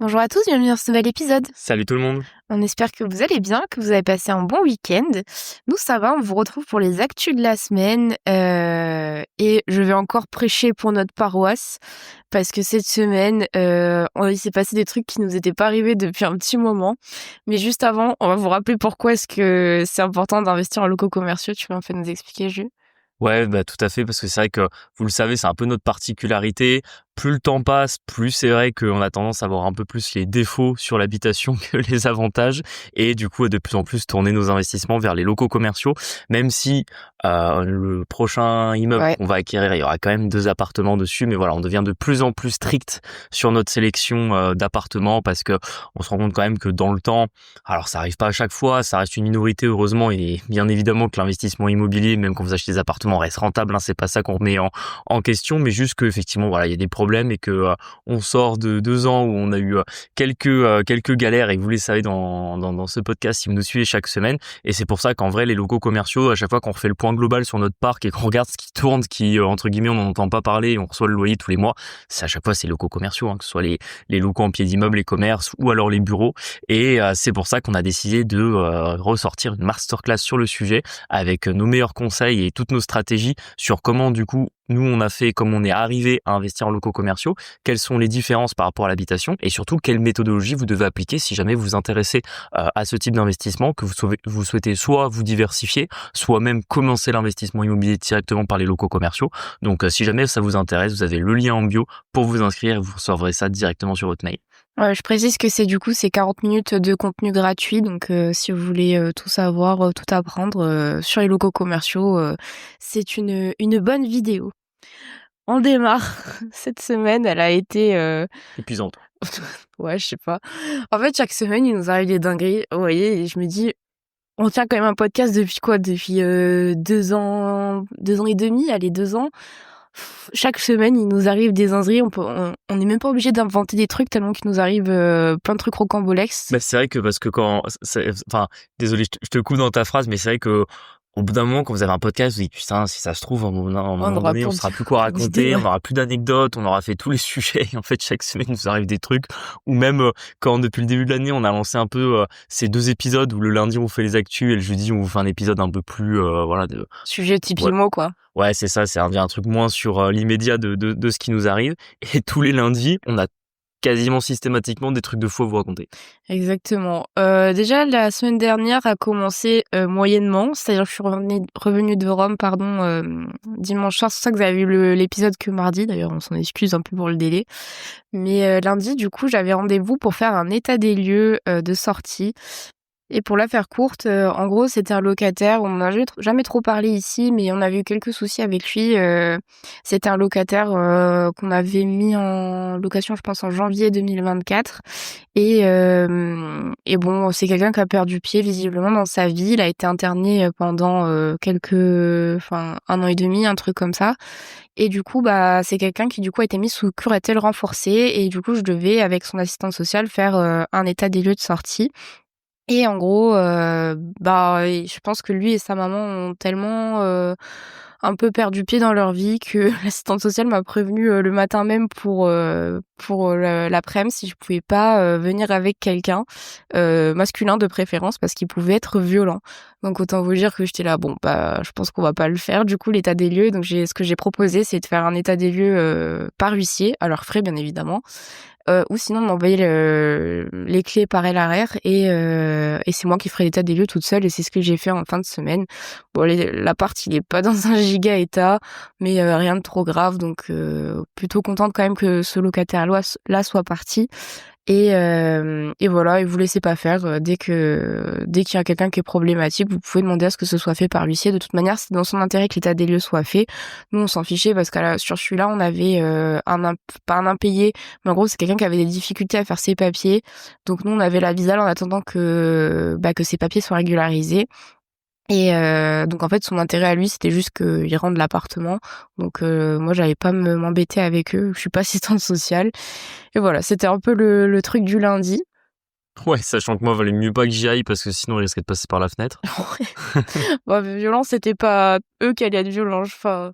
Bonjour à tous, bienvenue dans ce nouvel épisode. Salut tout le monde. On espère que vous allez bien, que vous avez passé un bon week-end. Nous, ça va, on vous retrouve pour les actus de la semaine. Et je vais encore prêcher pour notre paroisse, parce que cette semaine, il s'est passé des trucs qui nous étaient pas arrivés depuis un petit moment. Mais juste avant, on va vous rappeler pourquoi est-ce que c'est important d'investir en locaux commerciaux. Tu peux en fait nous expliquer, Jules? Ouais, tout à fait, parce que c'est vrai que, vous le savez, c'est un peu notre particularité. Plus le temps passe, plus c'est vrai qu'on a tendance à voir un peu plus les défauts sur l'habitation que les avantages et du coup, de plus en plus tourner nos investissements vers les locaux commerciaux. Même si, le prochain immeuble Ouais. qu'on va acquérir, il y aura quand même 2 appartements dessus, mais voilà, on devient de plus en plus strict sur notre sélection, d'appartements parce que on se rend compte quand même que dans le temps, alors ça arrive pas à chaque fois, ça reste une minorité heureusement et bien évidemment que l'investissement immobilier, même quand vous achetez des appartements, reste rentable, hein, c'est pas ça qu'on remet en question, mais juste qu'effectivement, voilà, il y a des problèmes et que on sort de 2 ans où on a eu quelques galères et vous les savez dans ce podcast si vous nous suivez chaque semaine. Et c'est pour ça qu'en vrai, les locaux commerciaux, à chaque fois qu'on refait le point global sur notre parc et qu'on regarde ce qui tourne, ce qui entre guillemets on n'en entend pas parler et on reçoit le loyer tous les mois, c'est à chaque fois ces locaux commerciaux, hein, que ce soit les locaux en pied d'immeuble, les commerces ou alors les bureaux. Et c'est pour ça qu'on a décidé de ressortir une masterclass sur le sujet avec nos meilleurs conseils et toutes nos stratégies sur comment du coup nous on a fait, comme on est arrivé à investir en locaux commerciaux, quelles sont les différences par rapport à l'habitation et surtout quelle méthodologie vous devez appliquer si jamais vous vous intéressez à ce type d'investissement, que vous souhaitez soit vous diversifier, soit même commencer l'investissement immobilier directement par les locaux commerciaux. Donc si jamais ça vous intéresse, vous avez le lien en bio pour vous inscrire et vous recevrez ça directement sur votre mail. Ouais, je précise que c'est 40 minutes de contenu gratuit, donc si vous voulez tout savoir, tout apprendre sur les locaux commerciaux, c'est une bonne vidéo. On démarre. Cette semaine, elle a été, Épuisante. ouais, je sais pas. En fait, chaque semaine, il nous arrive des dingueries, vous voyez? Et je me dis: «On tient quand même un podcast depuis quoi? Depuis, 2 ans, 2 ans et demi, allez 2 ans». Chaque semaine, il nous arrive des dingueries, on est même pas obligé d'inventer des trucs tellement qu'il nous arrive, plein de trucs rocambolesques. C'est vrai que parce que quand enfin, désolé, je te coupe dans ta phrase, mais c'est vrai que au bout d'un moment, quand vous avez un podcast, vous dites putain, si ça se trouve, à un On moment aura donné, on plein saura plus quoi d'idées, raconter, on ouais. n'aura plus d'anecdotes, on aura fait tous les sujets. Et en fait, chaque semaine, il nous arrive des trucs. Ou même quand depuis le début de l'année, on a lancé un peu ces 2 épisodes où le lundi on fait les actus et le jeudi on vous fait un épisode un peu plus voilà de Sujet type ouais. IMO, quoi. Ouais, c'est ça, c'est un truc moins sur l'immédiat de ce qui nous arrive. Et tous les lundis, on a quasiment systématiquement des trucs de fou à vous raconter. Exactement. Déjà la semaine dernière a commencé, moyennement, c'est-à-dire que je suis revenue de Rome, pardon, dimanche soir. C'est pour ça que vous avez vu l'épisode que mardi, d'ailleurs on s'en excuse un peu pour le délai. Mais, lundi du coup, j'avais rendez-vous pour faire un état des lieux, de sortie. Et pour la faire courte, en gros, c'était un locataire, on n'en a jamais trop parlé ici, mais on avait eu quelques soucis avec lui. C'était un locataire, qu'on avait mis en location, je pense, en janvier 2024. Et bon, c'est quelqu'un qui a perdu pied visiblement dans sa vie. Il a été interné, pendant, 1 an et demi, un truc comme ça. Et du coup, bah, c'est quelqu'un qui, du coup, a été mis sous curatelle renforcée et du coup, je devais, avec son assistante sociale, faire, un état des lieux de sortie. Et en gros, je pense que lui et sa maman ont tellement, un peu perdu pied dans leur vie que l'assistante sociale m'a prévenue, le matin même pour l'après-midi si je pouvais pas, venir avec quelqu'un, masculin de préférence parce qu'il pouvait être violent. Donc autant vous dire que j'étais là: «Bon, bah, je pense qu'on va pas le faire». Du coup, l'état des lieux, donc ce que j'ai proposé, c'est de faire un état des lieux, par huissier, à leurs frais bien évidemment. Ou sinon m'envoyer les clés par LRR et c'est moi qui ferai l'état des lieux toute seule et c'est ce que j'ai fait en fin de semaine. Bon l'appart il est pas dans un giga état, mais rien de trop grave donc plutôt contente quand même que ce locataire là soit parti et voilà, et vous laissez pas faire, dès qu'il y a quelqu'un qui est problématique, vous pouvez demander à ce que ce soit fait par l'huissier. De toute manière, c'est dans son intérêt que l'état des lieux soit fait. Nous, on s'en fichait parce que sur celui-là, on avait pas un impayé, mais en gros, c'est quelqu'un qui avait des difficultés à faire ses papiers. Donc nous, on avait la visa en attendant que ses papiers soient régularisés. Et donc en fait, son intérêt à lui, c'était juste qu'ils rendent l'appartement. Donc moi, j'allais pas m'embêter avec eux. Je suis pas assistante sociale. Et voilà, c'était un peu le truc du lundi. Ouais, sachant que moi, valait mieux pas que j'y aille parce que sinon, il risquait de passer par la fenêtre. Ouais. Bah, violent, c'était pas eux qui allaient être violents. Enfin,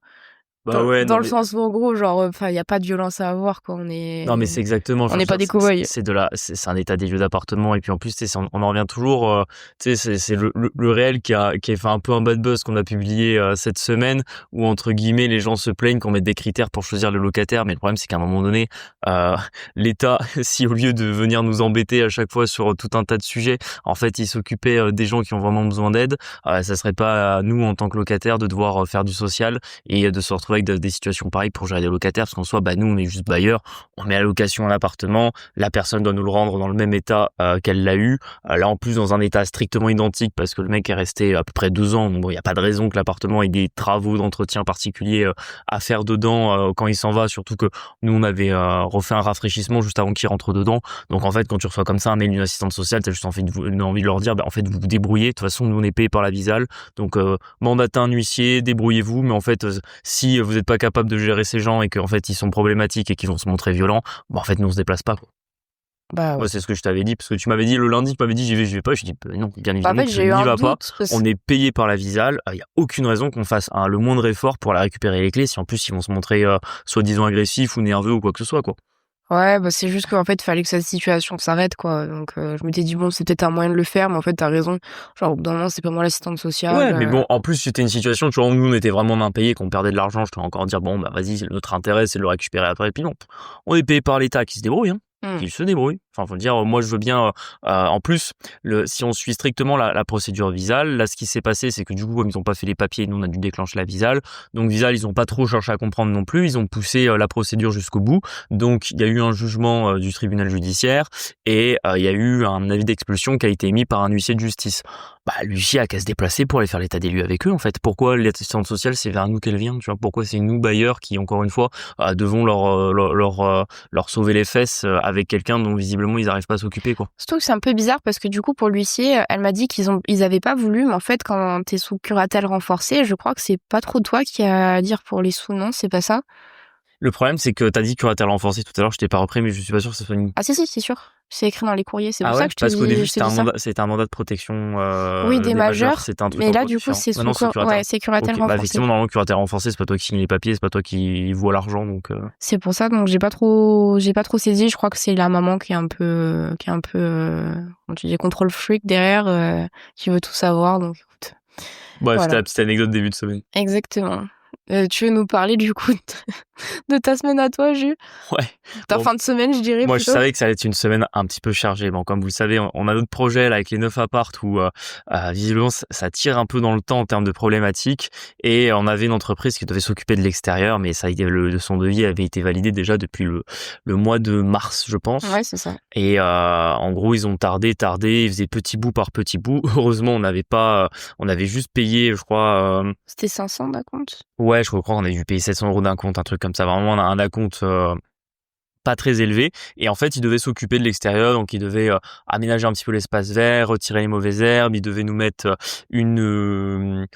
Bah ouais, Dans non le mais sens où, en gros, genre, il y a pas de violence à avoir, quoi. non mais c'est exactement, On enfin, n'est je veux pas dire, des cow-boys. c'est un état des lieux d'appartement et puis en plus, tu sais, on en revient toujours, tu sais, c'est le réel qui a fait un peu un bad buzz qu'on a publié cette semaine où entre guillemets les gens se plaignent qu'on mette des critères pour choisir le locataire, mais le problème c'est qu'à un moment donné, euh, l'État, si au lieu de venir nous embêter à chaque fois sur tout un tas de sujets, en fait, il s'occupait des gens qui ont vraiment besoin d'aide, ça serait pas à nous en tant que locataires de devoir faire du social et de se retrouver avec des situations pareilles pour gérer des locataires parce qu'en soi bah nous on est juste bailleurs, on met à location un appartement, la personne doit nous le rendre dans le même état qu'elle l'a eu, là en plus dans un état strictement identique parce que le mec est resté à peu près 2 ans, donc bon il y a pas de raison que l'appartement ait des travaux d'entretien particuliers à faire dedans quand il s'en va, surtout que nous on avait refait un rafraîchissement juste avant qu'il rentre dedans, donc en fait quand tu reçois comme ça un mail d'une assistante sociale t'as juste envie de leur dire bah en fait vous vous débrouillez, de toute façon nous on est payé par la Visale, donc mandatez un huissier, débrouillez-vous, mais en fait si vous n'êtes pas capable de gérer ces gens et qu'en fait ils sont problématiques et qu'ils vont se montrer violents, bah en fait nous on se déplace pas quoi. Bah ouais. Moi c'est ce que je t'avais dit parce que tu m'avais dit le lundi, tu m'avais dit j'y vais pas, je dis bah, non bien Bah, en évidemment fait, que je j'ai eu n'y un va pas. doute parce On est payé par la Visale, il y a aucune raison qu'on fasse le moindre effort pour aller récupérer les clés si en plus ils vont se montrer soi-disant agressifs ou nerveux ou quoi que ce soit quoi. ouais, bah, c'est juste qu'en fait, il fallait que cette situation s'arrête, quoi. Donc, je m'étais dit: «Bon, c'est peut-être un moyen de le faire», mais en fait, tu as raison. Genre, au bout d'un moment, c'est pas moi l'assistante sociale, Ouais, mais bon, en plus, c'était une situation, tu vois, où nous, on était vraiment main payée, qu'on perdait de l'argent, je te encore dire, bon, bah, vas-y, notre intérêt, c'est de le récupérer après, et puis non. On est payé par l'État qui se débrouille, hein. Mmh. Qui se débrouille. Enfin, faut le dire, moi, je veux bien, en plus, si on suit strictement la procédure Visale, là, ce qui s'est passé, c'est que du coup, comme ils ont pas fait les papiers, nous, on a dû déclencher la Visale. Donc, Visale, ils ont pas trop cherché à comprendre non plus. Ils ont poussé la procédure jusqu'au bout. Donc, il y a eu un jugement du tribunal judiciaire et il y a eu un avis d'expulsion qui a été émis par un huissier de justice. Bah, l'huissier a qu'à se déplacer pour aller faire l'état des lieux avec eux, en fait. Pourquoi l'assistante sociale, c'est vers nous qu'elle vient, tu vois? Pourquoi c'est nous, bailleurs, qui, encore une fois, devons leur sauver les fesses avec quelqu'un dont visiblement ils n'arrivent pas à s'occuper quoi. Surtout que c'est un peu bizarre parce que du coup, pour l'huissier, elle m'a dit ils avaient pas voulu, mais en fait, quand t'es sous curatelle renforcée, je crois que c'est pas trop toi qui a à dire pour les sous, non? C'est pas ça? Le problème c'est que t'as dit curatelle renforcée tout à l'heure, je t'ai pas repris mais je suis pas sûr que ce soit une... Ah si, c'est sûr. C'est écrit dans les courriers, c'est Ah pour ça ouais, que parce qu'au début je te dis ça. c'était un mandat de protection Oui, des des majeurs, majeurs, c'était un truc mais en là, du coup, protection. c'est Maintenant c'est curatelle. ouais, c'est curatelle Ok, bah renforcée. effectivement normalement curatelle renforcée, c'est pas toi qui signe les papiers, c'est pas toi qui vois l'argent donc. C'est pour ça, donc j'ai pas trop saisi. Je crois que c'est la maman qui est un peu, comment tu dis, contrôle freak derrière, qui veut tout savoir. Donc écoute, Bref, c'était voilà. la petite anecdote début de semaine. Exactement. Tu veux nous parler du coup de ta semaine à toi, Jus? Ouais. Ta Bon, fin de semaine, je dirais moi, je plutôt. savais que ça allait être une semaine un petit peu chargée. Bon, comme vous le savez, on a notre projet là avec les 9 apparts où visiblement ça tire un peu dans le temps en termes de problématiques. Et on avait une entreprise qui devait s'occuper de l'extérieur, mais ça, son devis avait été validé déjà depuis le mois de mars, je pense. Ouais, c'est ça. Et en gros, ils ont tardé, ils faisaient petit bout par petit bout. Heureusement, on avait juste payé, je crois. C'était 500 d'acompte? Ouais, je crois qu'on a dû payer 700 € d'un compte, un truc comme ça. Vraiment, un acompte pas très élevé, et en fait il devait s'occuper de l'extérieur, donc il devait aménager un petit peu l'espace vert, retirer les mauvaises herbes, il devait nous mettre pas une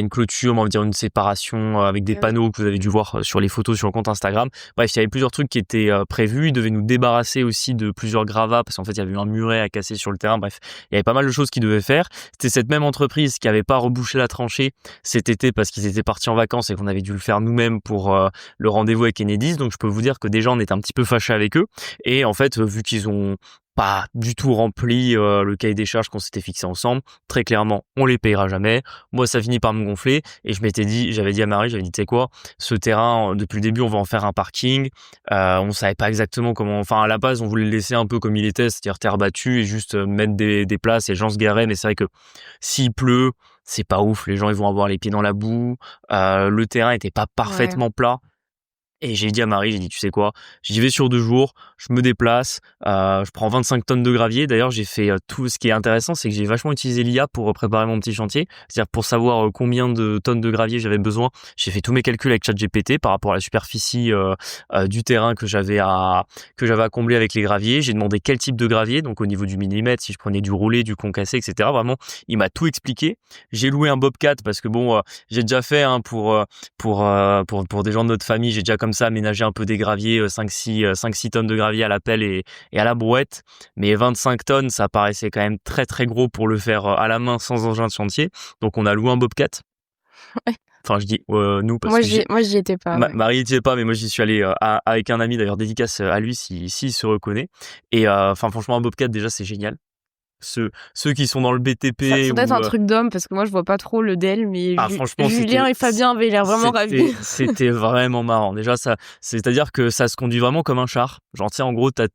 clôture mais on va dire une séparation avec des panneaux que vous avez dû voir sur les photos sur le compte Instagram. Bref, il y avait plusieurs trucs qui étaient prévus, il devait nous débarrasser aussi de plusieurs gravats parce qu'en fait il y avait eu un muret à casser sur le terrain. Bref, il y avait pas mal de choses qu'il devait faire. C'était cette même entreprise qui avait pas rebouché la tranchée cet été parce qu'ils étaient partis en vacances et qu'on avait dû le faire nous-mêmes pour le rendez-vous avec Enedis. Donc je peux vous dire que déjà on était un petit peu fâchés avec eux, et en fait vu qu'ils ont pas du tout rempli le cahier des charges qu'on s'était fixé ensemble, très clairement on les payera jamais. Moi ça finit par me gonfler et j'avais dit à Marie, tu sais quoi, ce terrain depuis le début on va en faire un parking. On savait pas exactement comment, enfin à la base on voulait le laisser un peu comme il était, c'est-à-dire terre battue et juste mettre des places et les gens se garaient, mais c'est vrai que s'il pleut c'est pas ouf, les gens ils vont avoir les pieds dans la boue, le terrain était pas parfaitement plat. Et j'ai dit à Marie, j'ai dit, tu sais quoi, j'y vais sur 2 jours, je me déplace, je prends 25 tonnes de gravier. D'ailleurs, j'ai fait tout. Ce qui est intéressant, c'est que j'ai vachement utilisé l'IA pour préparer mon petit chantier. C'est-à-dire pour savoir combien de tonnes de gravier j'avais besoin. J'ai fait tous mes calculs avec ChatGPT par rapport à la superficie du terrain que j'avais à combler avec les graviers. J'ai demandé quel type de gravier, donc au niveau du millimètre, si je prenais du roulé, du concassé, etc. Vraiment, il m'a tout expliqué. J'ai loué un Bobcat parce que bon, j'ai déjà fait pour des gens de notre famille, j'ai déjà comme ça aménagé un peu des graviers, 5-6 tonnes de gravier à la pelle et à la brouette, mais 25 tonnes ça paraissait quand même très très gros pour le faire à la main sans engin de chantier, donc on a loué un Bobcat. Ouais. Enfin, je dis nous parce que moi, j'y étais pas. Ouais. Marie n'y est pas, mais moi j'y suis allé avec un ami, d'ailleurs dédicace à lui s'il se reconnaît. Et enfin franchement un bobcat déjà c'est génial. Ceux qui sont dans le BTP Ça doit être un ou truc d'homme parce que moi je vois pas trop le d'elle, mais franchement Julien et Fabien avaient l'air vraiment ravis. c'était vraiment marrant. Déjà ça, c'est-à-dire que ça se conduit vraiment comme un char. Genre tiens en gros t'as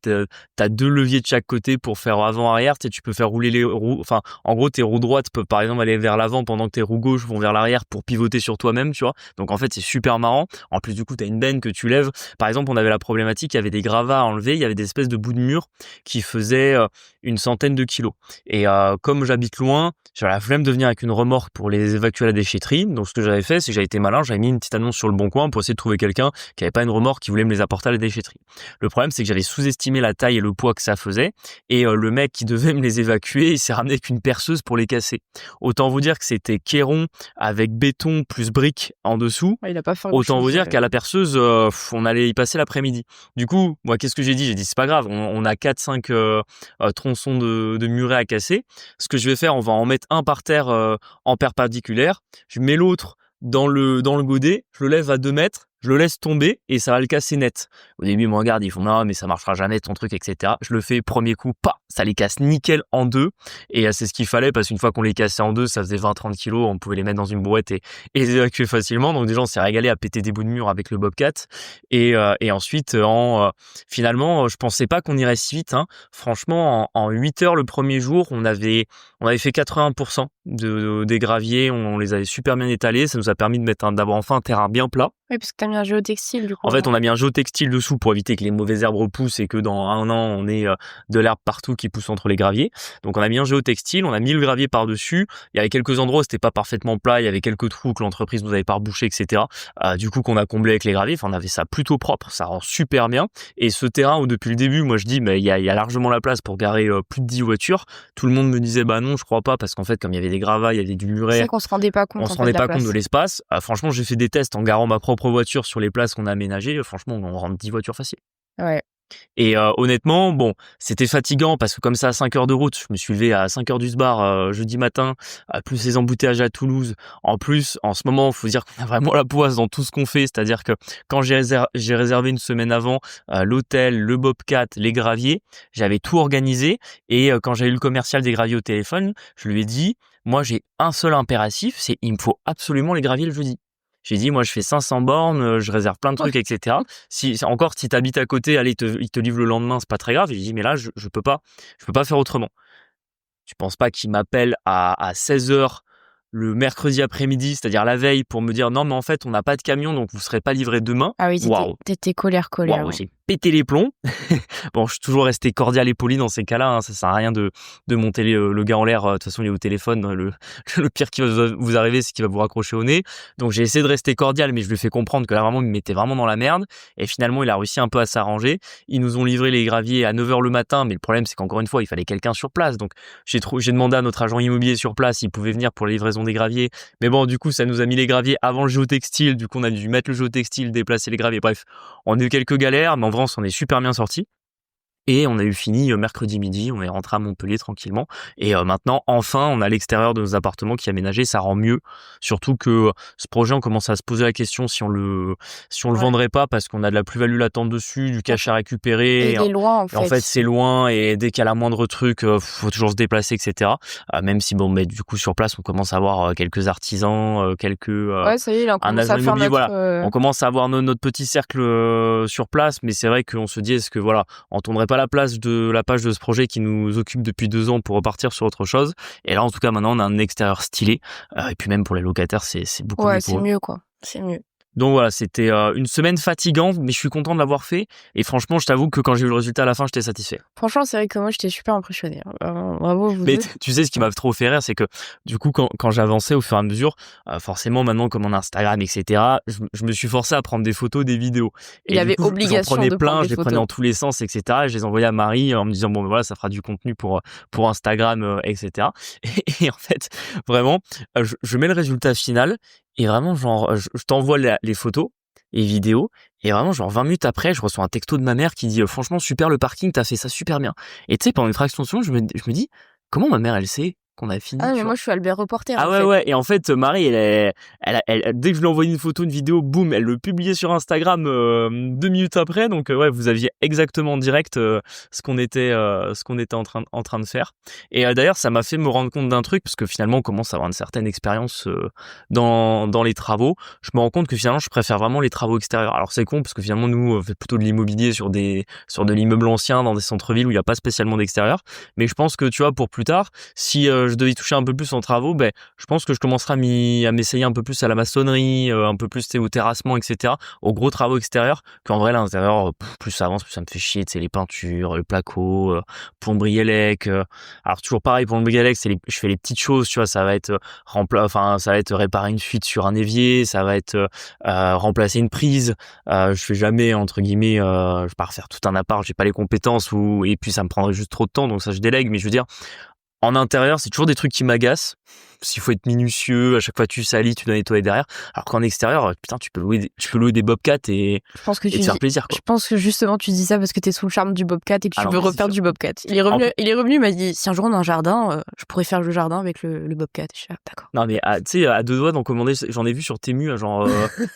2 leviers de chaque côté pour faire avant-arrière. Tu peux faire rouler les roues. Enfin en gros tes roues droites peuvent par exemple aller vers l'avant pendant que tes roues gauches vont vers l'arrière pour pivoter sur toi-même, tu vois. Donc en fait c'est super marrant. En plus du coup t'as une benne que tu lèves. Par exemple on avait la problématique, il y avait des gravats à enlever, il y avait des espèces de bouts de mur qui faisaient une centaine de kilos. Et comme j'habite loin, j'avais la flemme de venir avec une remorque pour les évacuer à la déchetterie. Donc ce que j'avais fait, c'est que j'avais été malin, j'avais mis une petite annonce sur le Bon Coin pour essayer de trouver quelqu'un qui avait pas une remorque qui voulait me les apporter à la déchetterie. Le problème, c'est que j'avais sous-estimé la taille et le poids que ça faisait. Et le mec qui devait me les évacuer, il s'est ramené avec une perceuse pour les casser. Autant vous dire que c'était kéron avec béton plus briques en dessous. Il a pas fait Autant vous dire qu'à la perceuse, on allait y passer l'après-midi. Du coup, moi, qu'est-ce que j'ai dit? J'ai dit, c'est pas grave, on a 4-5 tronçons de muret à casser. Ce que je vais faire, on va en mettre un par terre en perpendiculaire. Je mets l'autre dans le godet, je le lève à 2 mètres, je le laisse tomber et ça va le casser net. Au début, ils me regardent, ils font non, mais ça marchera jamais ton truc, etc. Je le fais premier coup, ça les casse nickel en 2. Et c'est ce qu'il fallait parce qu'une fois qu'on les cassait en 2, ça faisait 20-30 kilos, on pouvait les mettre dans une brouette et les évacuer facilement. Donc déjà, on s'est régalé à péter des bouts de mur avec le Bobcat. Et ensuite, finalement, je pensais pas qu'on irait si vite. Hein. Franchement, en 8 heures le premier jour, on avait fait 80% des graviers, on les avait super bien étalés. Ça nous a permis de mettre d'abord enfin un terrain bien plat. Oui, parce que t'as mis un géotextile, du coup. En fait, on a mis un géotextile dessous pour éviter que les mauvaises herbes repoussent et que dans un an, on ait de l'herbe partout qui pousse entre les graviers. Donc, on a mis un géotextile, on a mis le gravier par-dessus. Il y avait quelques endroits où c'était pas parfaitement plat, il y avait quelques trous que l'entreprise nous avait pas rebouchés, etc. Du coup, qu'on a comblé avec les graviers. Enfin, on avait ça plutôt propre, ça rend super bien. Et ce terrain où depuis le début, moi, je dis, il y a largement la place pour garer plus de 10 voitures. Tout le monde me disait, bah non, je crois pas, parce qu'en fait, comme il y avait des gravats, il y avait du muret. C'est vrai qu'on se rendait pas compte. On se rendait pas compte de l'espace. Franchement, j'ai fait des tests en garant ma propre voiture sur les places qu'on a aménagées. Franchement, on rentre 10 voitures faciles. Ouais. Et honnêtement, bon, c'était fatigant parce que comme ça, à 5 heures de route, je me suis levé à 5 heures du sbar jeudi matin, plus les embouteillages à Toulouse. En plus, en ce moment, il faut dire qu'on a vraiment la poisse dans tout ce qu'on fait. C'est-à-dire que quand j'ai réservé une semaine avant l'hôtel, le Bobcat, les graviers, j'avais tout organisé. Et quand j'ai eu le commercial des graviers au téléphone, je lui ai dit, moi, j'ai un seul impératif, c'est il me faut absolument les graviers le jeudi. J'ai dit, moi, je fais 500 bornes, je réserve plein de trucs, etc. Si t'habites à côté, allez, il te livre le lendemain, c'est pas très grave. J'ai dit, mais là, je peux pas faire autrement. Tu penses pas qu'il m'appelle à 16h le mercredi après-midi, c'est-à-dire la veille, pour me dire, non, mais en fait, on n'a pas de camion, donc vous serez pas livré demain. Ah oui, t'étais colère. Waouh, Ouais. j'ai pété les plombs. Bon, je suis toujours resté cordial et poli dans ces cas-là. Hein. Ça sert à rien de monter le gars en l'air. De toute façon, il est au téléphone. Le pire qui va vous arriver, c'est qu'il va vous raccrocher au nez. Donc, j'ai essayé de rester cordial, mais je lui ai fait comprendre que là, vraiment, il me mettait vraiment dans la merde. Et finalement, il a réussi un peu à s'arranger. Ils nous ont livré les graviers à 9h le matin. Mais le problème, c'est qu'encore une fois, il fallait quelqu'un sur place. Donc, j'ai demandé à notre agent immobilier sur place s'il pouvait venir pour la livraison des graviers. Mais bon, du coup, ça nous a mis les graviers avant le géotextile. Du coup, on a dû mettre le géotextile, déplacer les graviers. Bref, on a eu quelques galères, mais en vrai, on s'en est super bien sorti. Et on a eu fini mercredi midi, on est rentré à Montpellier tranquillement. Et maintenant, enfin, on a l'extérieur de nos appartements qui est aménagé, ça rend mieux. Surtout que ce projet, on commence à se poser la question si on le vendrait pas parce qu'on a de la plus-value latente dessus, du cash à récupérer. Et il est loin, en fait. En fait, c'est loin et dès qu'il y a la moindre truc, faut toujours se déplacer, etc. Même si bon, mais du coup sur place, on commence à avoir quelques artisans, ouais, ça y est, là, on commence à faire voilà. On commence à avoir notre petit cercle sur place, mais c'est vrai qu'on se dit est-ce que voilà, on tournerait pas la page de ce projet qui nous occupe depuis 2 ans pour repartir sur autre chose. Et là, en tout cas, maintenant, on a un extérieur stylé. Et puis même pour les locataires, c'est beaucoup mieux. Ouais, c'est mieux, quoi. C'est mieux. Donc voilà, c'était une semaine fatigante, mais je suis content de l'avoir fait. Et franchement, je t'avoue que quand j'ai eu le résultat à la fin, j'étais satisfait. Franchement, c'est vrai que moi, j'étais super impressionnée. Bravo, vous Mais deux. tu sais, ce qui m'a trop fait rire, c'est que du coup, quand j'avançais au fur et à mesure, forcément, maintenant, comme on a Instagram, etc., je me suis forcé à prendre des photos, des vidéos. Il avait obligation j'en prenais de plein, prendre des je les photos. prenais en tous les sens, etc. Et je les envoyais à Marie en me disant, bon, ben voilà, ça fera du contenu pour Instagram, etc. Et en fait, vraiment, je mets le résultat final et vraiment, genre, je t'envoie les photos et vidéos. Et vraiment, genre 20 minutes après, je reçois un texto de ma mère qui dit franchement super le parking, t'as fait ça super bien. Et tu sais, pendant une fraction de seconde, je me dis comment ma mère elle sait qu'on a fini. Ah, tu mais vois. moi, je suis Albert Reporter, Ah en ouais, fait. ouais. Et en fait, Marie, dès que je lui ai envoyé une photo, une vidéo, boum, elle le publiait sur Instagram 2 minutes après. Donc ouais, vous aviez exactement en direct ce qu'on était en train de faire. Et d'ailleurs, ça m'a fait me rendre compte d'un truc parce que finalement, on commence à avoir une certaine expérience dans les travaux. Je me rends compte que finalement, je préfère vraiment les travaux extérieurs. Alors c'est con parce que finalement, nous, on fait plutôt de l'immobilier sur de l'immeuble ancien dans des centres-villes où il n'y a pas spécialement d'extérieur. Mais je pense que tu vois, pour plus tard, si je devais y toucher un peu plus en travaux, ben je pense que je commencerai à m'essayer un peu plus à la maçonnerie, un peu plus au terrassement, etc. Aux gros travaux extérieurs, qu'en vrai l'intérieur, plus ça avance, plus ça me fait chier, tu sais, les peintures, le placo, plomberie élec. Alors toujours pareil pour le plomberie élec, je fais les petites choses, tu vois, ça va être ça va être réparer une fuite sur un évier, ça va être remplacer une prise. Je fais jamais entre guillemets, je vais pas refaire tout un appart, j'ai pas les compétences et puis ça me prendrait juste trop de temps, donc ça je délègue. Mais je veux dire, en intérieur, c'est toujours des trucs qui m'agacent. S'il faut être minutieux, à chaque fois tu salis, tu dois nettoyer derrière. Alors qu'en extérieur, putain, tu peux louer des Bobcats et Je pense que te faire plaisir, quoi. je pense que justement, tu dis ça parce que t'es sous le charme du Bobcat et que Ah tu non, veux mais c'est refaire sûr. du Bobcat. Il est revenu, il m'a dit, si un jour on a un jardin, je pourrais faire le jardin avec le Bobcat. Je suis d'accord. Non, mais tu sais, à deux doigts d'en commander, j'en ai vu sur Temu à genre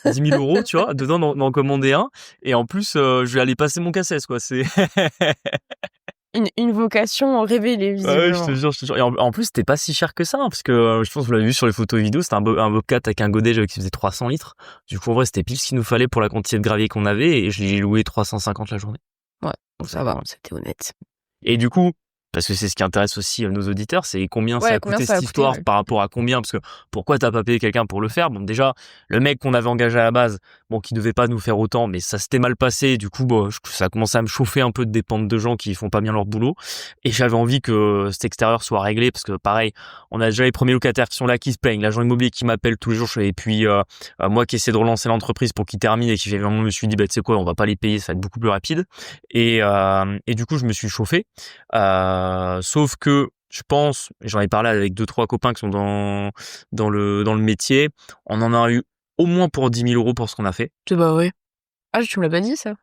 10 000 euros, tu vois, à deux doigts d'en commander un. Et en plus, je vais aller passer mon cassesse, quoi. C'est Une vocation révélée, Ouais, ouais, je visiblement. te jure, je te jure. Et en plus, c'était pas si cher que ça, hein, parce que je pense que vous l'avez vu sur les photos et vidéos, c'était un Bobcat avec un godet qui faisait 300 litres. Du coup, en vrai, c'était pile ce qu'il nous fallait pour la quantité de gravier qu'on avait, et je l'ai loué 350 la journée. Ouais, bon, ça va, c'était honnête. Et du coup, parce que c'est ce qui intéresse aussi nos auditeurs, c'est combien ça a coûté cette histoire par rapport à combien, parce que pourquoi t'as pas payé quelqu'un pour le faire? Bon, déjà, le mec qu'on avait engagé à la base, bon, qui devait pas nous faire autant, mais ça s'était mal passé, du coup, bon, ça a commencé à me chauffer un peu de dépendre de gens qui font pas bien leur boulot, et j'avais envie que cet extérieur soit réglé, parce que pareil, on a déjà les premiers locataires qui sont là, qui se plaignent, l'agent immobilier qui m'appelle tous les jours, et puis moi qui essaie de relancer l'entreprise pour qu'il termine, et qui vraiment me suis dit, bah, tu sais quoi, on va pas les payer, ça va être beaucoup plus rapide, et du coup, je me suis chauffé, sauf que je pense, j'en ai parlé avec 2-3 copains qui sont dans le métier, on en a eu au moins pour 10 000 euros pour ce qu'on a fait. Bah ouais. Ah, tu me l'as pas dit, ça?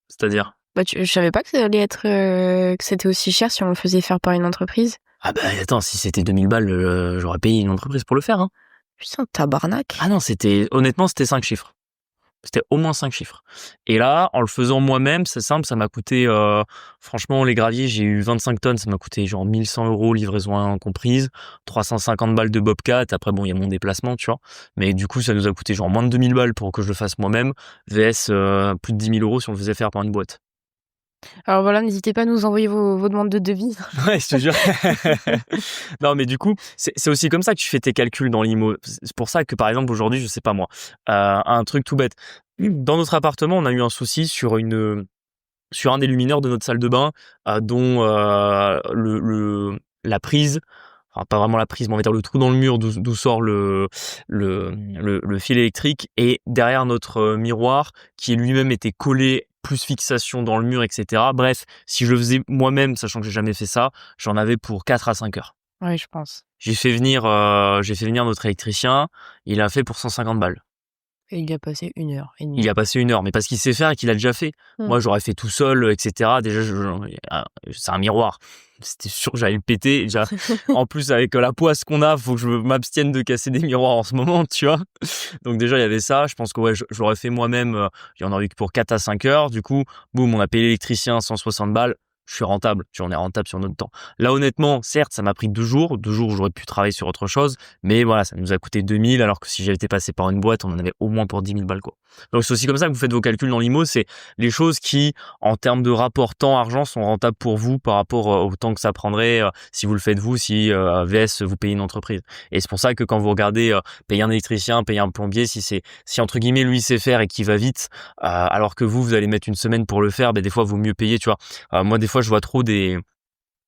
C'est-à-dire? Bah, je savais pas que ça allait être, que c'était aussi cher si on le faisait faire par une entreprise. Ah bah attends, si c'était 2000 balles, j'aurais payé une entreprise pour le faire, hein. Putain, tabarnak. Ah non, honnêtement, c'était 5 chiffres. C'était au moins 5 chiffres. Et là, en le faisant moi-même, c'est simple, ça m'a coûté, franchement, les graviers, j'ai eu 25 tonnes, ça m'a coûté genre 1100 euros, livraison incomprise, 350 balles de Bobcat, après bon, il y a mon déplacement, tu vois. Mais du coup, ça nous a coûté genre moins de 2000 balles pour que je le fasse moi-même, VS plus de 10 000 euros si on le faisait faire par une boîte. Alors voilà, n'hésitez pas à nous envoyer vos demandes de devis. Ouais, je te jure. Non, mais du coup, c'est aussi comme ça que tu fais tes calculs dans l'IMO. C'est pour ça que, par exemple, aujourd'hui, je sais pas moi, un truc tout bête. Dans notre appartement, on a eu un souci sur un des luminaires de notre salle de bain, dont la prise, enfin pas vraiment la prise, mais on va dire le trou dans le mur d'où sort le fil électrique, et derrière notre miroir qui lui-même était collé plus fixation dans le mur, etc. Bref, si je le faisais moi-même, sachant que j'ai jamais fait ça, j'en avais pour 4 à 5 heures. Ouais, je pense. J'ai fait venir notre électricien, il a fait pour 150 balles. Et il y a passé 1h30. Il y a passé 1 heure, mais parce qu'il sait faire et qu'il a déjà fait. Moi, j'aurais fait tout seul, etc. Déjà, c'est un miroir. C'était sûr que j'allais le péter. Déjà, en plus, avec la poisse qu'on a, faut que je m'abstienne de casser des miroirs en ce moment, tu vois. Donc déjà, il y avait ça. Je pense que ouais, je l'aurais fait moi-même. Il y en a eu que pour 4 à 5 heures. Du coup, boum, on a payé l'électricien 160 balles. Je suis rentable, on est rentable sur notre temps. Là, honnêtement, certes, ça m'a pris 2 jours où j'aurais pu travailler sur autre chose, mais voilà, ça nous a coûté 2000, alors que si j'avais été passé par une boîte, on en avait au moins pour 10 000 balles, quoi. Donc, c'est aussi comme ça que vous faites vos calculs dans l'IMO, c'est les choses qui, en termes de rapport temps-argent, sont rentables pour vous par rapport au temps que ça prendrait si vous le faites vous, si VS, vous payez une entreprise. Et c'est pour ça que quand vous regardez payer un électricien, payer un plombier, si entre guillemets, lui sait faire et qu'il va vite, alors que vous allez mettre une semaine pour le faire, ben, des fois, vaut mieux payer, tu vois. Moi, des fois, je vois trop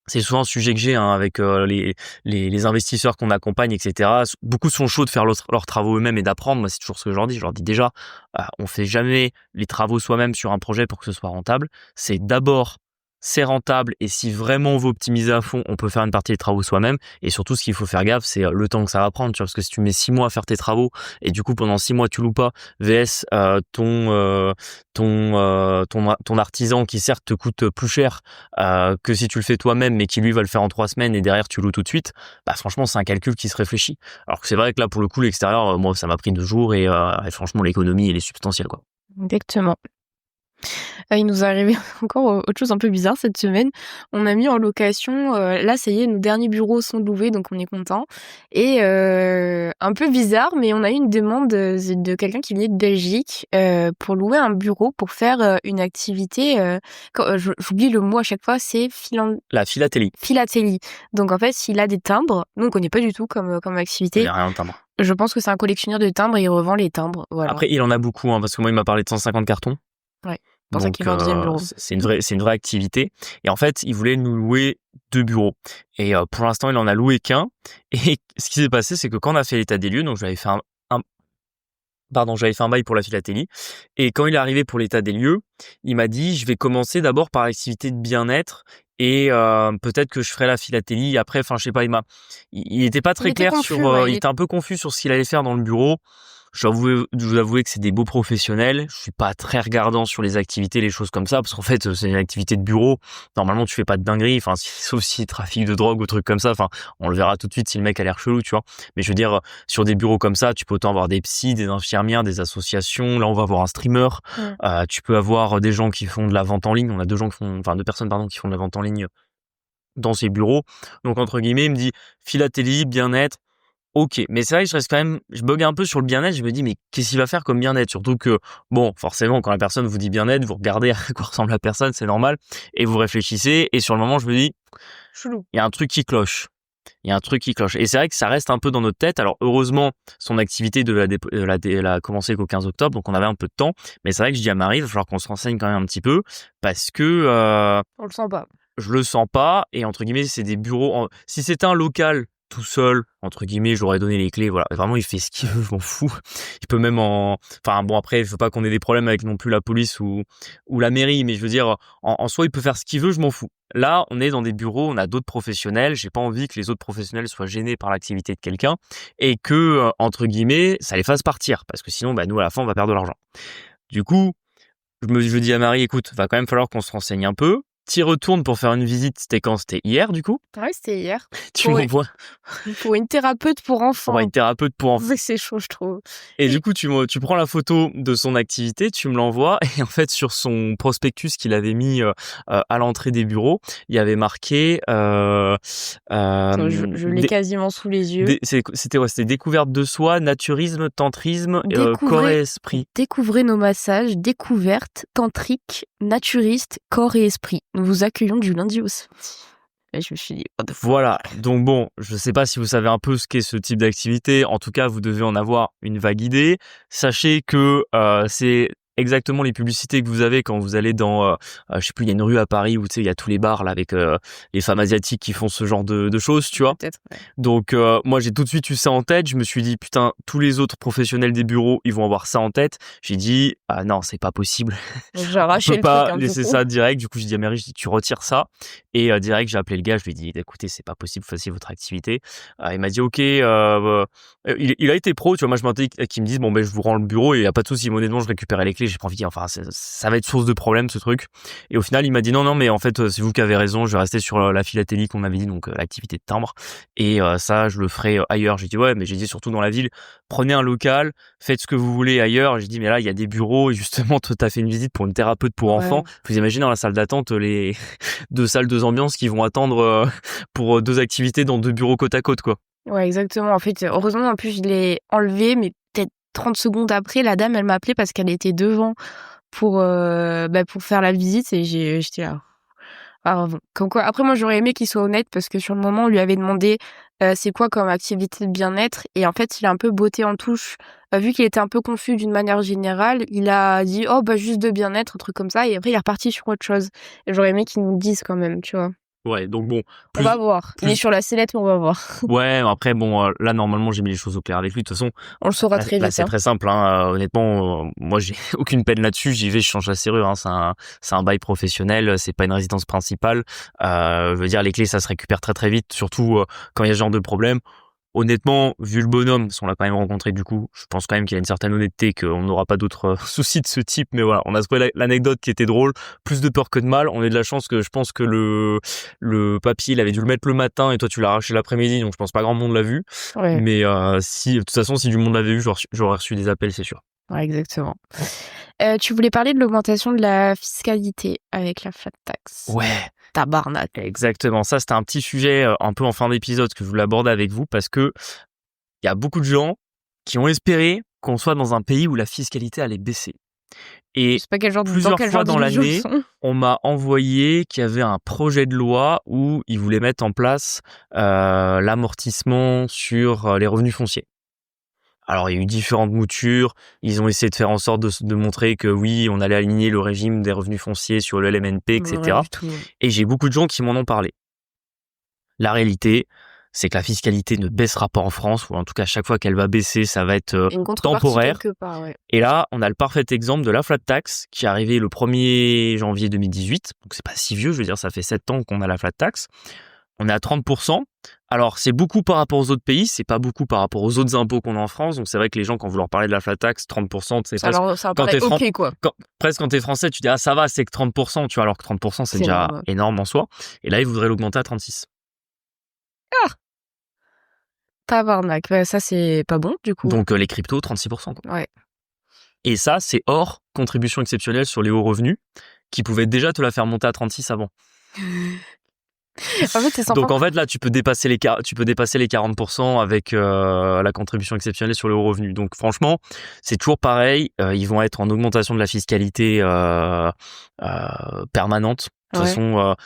c'est souvent un sujet que j'ai avec les investisseurs qu'on accompagne, etc. Beaucoup sont chauds de faire leurs travaux eux-mêmes et d'apprendre. Moi, c'est toujours ce que je leur dis. Je leur dis déjà, on fait jamais les travaux soi-même sur un projet pour que ce soit rentable. C'est d'abord c'est rentable et si vraiment on veut optimiser à fond, on peut faire une partie des travaux soi-même. Et surtout, ce qu'il faut faire gaffe, c'est le temps que ça va prendre, tu vois, parce que si tu mets 6 mois à faire tes travaux et du coup pendant 6 mois tu loues pas, vs ton artisan qui certes te coûte plus cher que si tu le fais toi-même, mais qui lui va le faire en 3 semaines et derrière tu loues tout de suite, bah franchement c'est un calcul qui se réfléchit. Alors que c'est vrai que là pour le coup l'extérieur, moi ça m'a pris 2 jours et franchement l'économie elle est substantielle quoi. Exactement. Il nous est arrivé encore autre chose un peu bizarre cette semaine. On a mis en location, là ça y est, nos derniers bureaux sont loués, donc on est content. Et un peu bizarre, mais on a eu une demande de quelqu'un qui venait de Belgique pour louer un bureau pour faire une activité. J'oublie le mot à chaque fois, c'est La philatélie. philatélie. Donc en fait, il a des timbres, nous on connaît pas du tout comme Il activité. n'y a rien de timbre. Je pense que c'est un collectionneur de timbres et il revend les timbres. Voilà. Après, il en a beaucoup, hein, parce que moi, il m'a parlé de 150 cartons. Ouais. C'est pour ça Donc, qu'il veut un deuxième bureau. c'est une vraie activité. Et en fait, il voulait nous louer 2 bureaux. Et pour l'instant, il en a loué qu'un. Et ce qui s'est passé, c'est que quand on a fait l'état des lieux, donc j'avais fait j'avais fait un bail pour la philatélie. Et quand il est arrivé pour l'état des lieux, il m'a dit, je vais commencer d'abord par l'activité de bien-être et peut-être que je ferai la philatélie après. Enfin, je sais pas, il était pas très clair confus, sur, ouais, il était un peu confus sur ce qu'il allait faire dans le bureau. Je vous avouer que c'est des beaux professionnels. Je suis pas très regardant sur les activités, les choses comme ça, parce qu'en fait, c'est une activité de bureau. Normalement, tu fais pas de dinguerie, enfin, sauf si trafic de drogue ou truc comme ça. Enfin, on le verra tout de suite si le mec a l'air chelou, tu vois. Mais je veux dire, sur des bureaux comme ça, tu peux autant avoir des psys, des infirmières, des associations. Là, on va avoir un streamer. Tu peux avoir des gens qui font de la vente en ligne. On a deux personnes, pardon, qui font de la vente en ligne dans ces bureaux. Donc, entre guillemets, il me dit philatélie, bien-être. Ok, mais c'est vrai que je bug un peu sur le bien-être, je me dis mais qu'est-ce qu'il va faire comme bien-être? Surtout que, bon, forcément, quand la personne vous dit bien-être, vous regardez à quoi ressemble la personne, c'est normal, et vous réfléchissez, et sur le moment, je me dis, Chelou. il y a un truc qui cloche. Il y a un truc qui cloche. Et c'est vrai que ça reste un peu dans notre tête. Alors, heureusement, son activité elle a commencé qu'au 15 octobre, donc on avait un peu de temps, mais c'est vrai que je dis à Marie, il va falloir qu'on se renseigne quand même un petit peu, parce que, On le sent pas. je le sens pas, et entre guillemets, c'est des bureaux, si c'était un local, tout seul, entre guillemets, j'aurais donné les clés, voilà. Vraiment, il fait ce qu'il veut, je m'en fous. Il peut même enfin, bon, après, il faut pas qu'on ait des problèmes avec non plus la police ou la mairie, mais je veux dire, en soi, il peut faire ce qu'il veut, je m'en fous. Là, on est dans des bureaux, on a d'autres professionnels, j'ai pas envie que les autres professionnels soient gênés par l'activité de quelqu'un, et que, entre guillemets, ça les fasse partir, parce que sinon, bah, nous, à la fin, on va perdre de l'argent. Du coup, je dis à Marie, écoute, va quand même falloir qu'on se renseigne un peu. T'y retournes pour faire une visite, c'était quand? C'était hier, du coup? Ouais, c'était hier. Tu Pour, m'envoies pour une thérapeute pour enfants. une thérapeute pour enfants. C'est chaud, je trouve. Et du coup, tu prends la photo de son activité, tu me l'envoies, et en fait, sur son prospectus qu'il avait mis à l'entrée des bureaux, il y avait marqué... Je l'ai quasiment sous les yeux. C'était découverte de soi, naturisme, tantrisme, corps et esprit. Découvrez nos massages, découvertes, tantriques, naturistes, corps et esprit. Nous vous accueillons du lundi au samedi. Et je me suis dit, what the fuck. Voilà, donc bon, je sais pas si vous savez un peu ce qu'est ce type d'activité, en tout cas vous devez en avoir une vague idée. Sachez que c'est exactement les publicités que vous avez quand vous allez dans, je sais plus, il y a une rue à Paris où tu sais, il y a tous les bars là avec les femmes asiatiques qui font ce genre de choses, tu vois. Peut-être, ouais. Donc moi j'ai tout de suite eu ça en tête, je me suis dit putain, tous les autres professionnels des bureaux, ils vont avoir ça en tête. J'ai dit ah non, c'est pas possible. J'ai arraché On peut le pas truc, laisser ça direct. Du coup, j'ai dit à Mary, je dis tu retires ça. Et direct, j'ai appelé le gars, je lui ai dit écoutez, c'est pas possible, fassiez votre activité. Il m'a dit ok, il a été pro, tu vois. Moi, je m'attendais qu'il me dise bon ben je vous rends le bureau et y a pas de souci. Honnêtement, je récupérais les clés, j'ai pas envie de dire, enfin ça va être source de problème ce truc. Et au final, il m'a dit non mais en fait c'est vous qui avez raison, je vais rester sur la philatélie qu'on avait dit, donc l'activité de timbre. Et ça, je le ferai ailleurs. J'ai dit ouais, mais j'ai dit surtout dans la ville, prenez un local, faites ce que vous voulez ailleurs. J'ai dit mais là il y a des bureaux et justement toi t'as fait une visite pour une thérapeute pour enfants. Vous imaginez dans la salle d'attente les 2 salles, 2 ambiances qui vont attendre pour 2 activités dans 2 bureaux côte à côte quoi. Ouais, exactement. En fait, heureusement, en plus, je l'ai enlevé, mais peut-être 30 secondes après, la dame, elle m'a appelé parce qu'elle était devant pour faire la visite et j'étais là. Ah, comme quoi. Après, moi, j'aurais aimé qu'il soit honnête parce que sur le moment, on lui avait demandé c'est quoi comme activité de bien-être. Et en fait, il a un peu botté en touche. Vu qu'il était un peu confus d'une manière générale, il a dit oh, bah, juste de bien-être, un truc comme ça. Et après, il est reparti sur autre chose. Et j'aurais aimé qu'il nous le dise quand même, tu vois. Ouais, donc bon, On va voir. Il est sur la sellette, mais on va voir. Ouais, après bon, là normalement j'ai mis les choses au clair avec lui. De toute façon, On le saura très là vite. c'est très simple. Hein. Honnêtement, moi j'ai aucune peine là-dessus. J'y vais, je change la serrure. Hein. C'est un bail professionnel. C'est pas une résidence principale. Je veux dire, les clés ça se récupère très très vite, surtout quand il y a ce genre de problème. Honnêtement, vu le bonhomme, on l'a quand même rencontré du coup, je pense quand même qu'il a une certaine honnêteté, qu'on n'aura pas d'autres soucis de ce type. Mais voilà, on a trouvé l'anecdote qui était drôle, plus de peur que de mal. On a de la chance que je pense que le papier, il avait dû le mettre le matin et toi tu l'as arraché l'après-midi, donc je pense pas grand monde l'a vu. Ouais. Mais si, de toute façon, si du monde l'avait vu, j'aurais reçu des appels, c'est sûr. Ouais, exactement. Tu voulais parler de l'augmentation de la fiscalité avec la flat tax. Ouais. Tabarnak. Exactement. Ça, c'était un petit sujet un peu en fin d'épisode que je voulais aborder avec vous parce que il y a beaucoup de gens qui ont espéré qu'on soit dans un pays où la fiscalité allait baisser. Et Je sais pas quel genre, plusieurs fois dans d'illusion l'année, ils sont. on m'a envoyé qu'il y avait un projet de loi où ils voulaient mettre en place l'amortissement sur les revenus fonciers. Alors, il y a eu différentes moutures. Ils ont essayé de faire en sorte de montrer que oui, on allait aligner le régime des revenus fonciers sur le LMNP, etc. Rien du tout. Et j'ai beaucoup de gens qui m'en ont parlé. La réalité, c'est que la fiscalité ne baissera pas en France, ou en tout cas, chaque fois qu'elle va baisser, ça va être Une contrepartie temporaire. quelque part, ouais. Et là, on a le parfait exemple de la flat tax qui est arrivée le 1er janvier 2018. Donc, c'est pas si vieux, je veux dire, ça fait 7 ans qu'on a la flat tax. On est à 30%. Alors, c'est beaucoup par rapport aux autres pays, c'est pas beaucoup par rapport aux autres impôts qu'on a en France. Donc, c'est vrai que les gens, quand vous leur parlez de la flat tax, 30%, c'est Ça presque, paraît ok, quoi. presque quand t'es français, tu dis, ah, ça va, c'est que 30%, tu vois, alors que 30%, c'est déjà énorme. énorme en soi. Et là, ils voudraient l'augmenter à 36%. Tabarnak. Ouais, ça, c'est pas bon, du coup. Donc, les cryptos, 36%, quoi. Ouais. Et ça, c'est hors contribution exceptionnelle sur les hauts revenus, qui pouvaient déjà te la faire monter à 36 avant. En fait, c'est Donc en fait là tu peux dépasser les 40% avec la contribution exceptionnelle sur les hauts revenus. Donc franchement c'est toujours pareil, ils vont être en augmentation de la fiscalité permanente. De toute façon,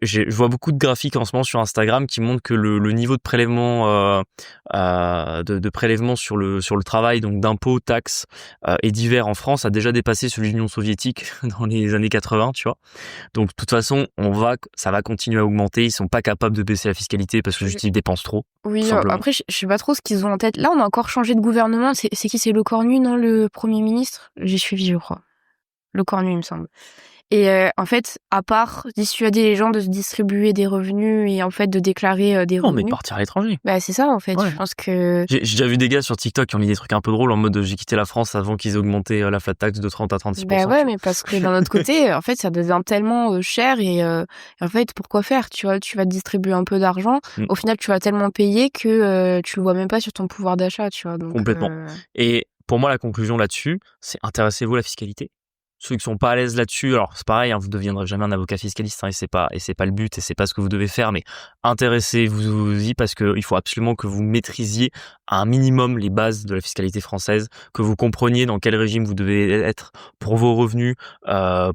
je vois beaucoup de graphiques en ce moment sur Instagram qui montrent que le niveau de prélèvement de prélèvement sur le travail, donc d'impôts, taxes et divers en France a déjà dépassé celui de l'Union soviétique dans les années 80, tu vois. Donc de toute façon, ça va continuer à augmenter. Ils sont pas capables de baisser la fiscalité parce que juste ils dépensent trop. Oui, après je sais pas trop ce qu'ils ont en tête. Là, on a encore changé de gouvernement. C'est qui? C'est Le Cornu, non, le Premier ministre? J'ai suivi, je crois. Le Cornu, il me semble. Et en fait, à part dissuader les gens de se distribuer des revenus et en fait de déclarer des revenus. Non, mais de partir à l'étranger. Bah c'est ça en fait. Ouais. Je pense que j'ai déjà vu des gars sur TikTok qui ont mis des trucs un peu drôles en mode j'ai quitté la France avant qu'ils aient augmenté la flat tax de 30 à 36%. Bah ouais, mais parce que d'un autre côté, en fait, ça devient tellement cher et en fait, pourquoi faire? Tu vois, tu vas te distribuer un peu d'argent. Au final, tu vas tellement payer que tu le vois même pas sur ton pouvoir d'achat, tu vois. Donc, complètement. Et pour moi, la conclusion là-dessus, c'est intéressez-vous à la fiscalité. Ceux qui sont pas à l'aise là-dessus, alors c'est pareil, hein, vous deviendrez jamais un avocat fiscaliste, hein, et c'est pas le but, et c'est pas ce que vous devez faire, mais intéressez-vous-y parce que il faut absolument que vous maîtrisiez à un minimum les bases de la fiscalité française, que vous compreniez dans quel régime vous devez être pour vos revenus,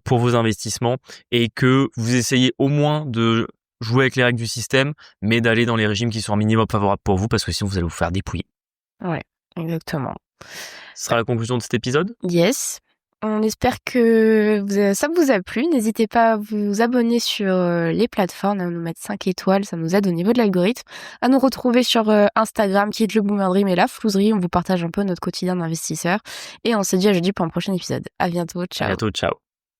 pour vos investissements, et que vous essayez au moins de jouer avec les règles du système, mais d'aller dans les régimes qui sont un minimum favorables pour vous, parce que sinon vous allez vous faire dépouiller. Ouais, exactement. Ce sera la conclusion de cet épisode. Yes. On espère que ça vous a plu. N'hésitez pas à vous abonner sur les plateformes, à nous mettre 5 étoiles, ça nous aide au niveau de l'algorithme. À nous retrouver sur Instagram, qui est le Boomer Dream et la Flouserie. On vous partage un peu notre quotidien d'investisseur. Et on se dit à jeudi pour un prochain épisode. À bientôt, ciao. À bientôt, ciao.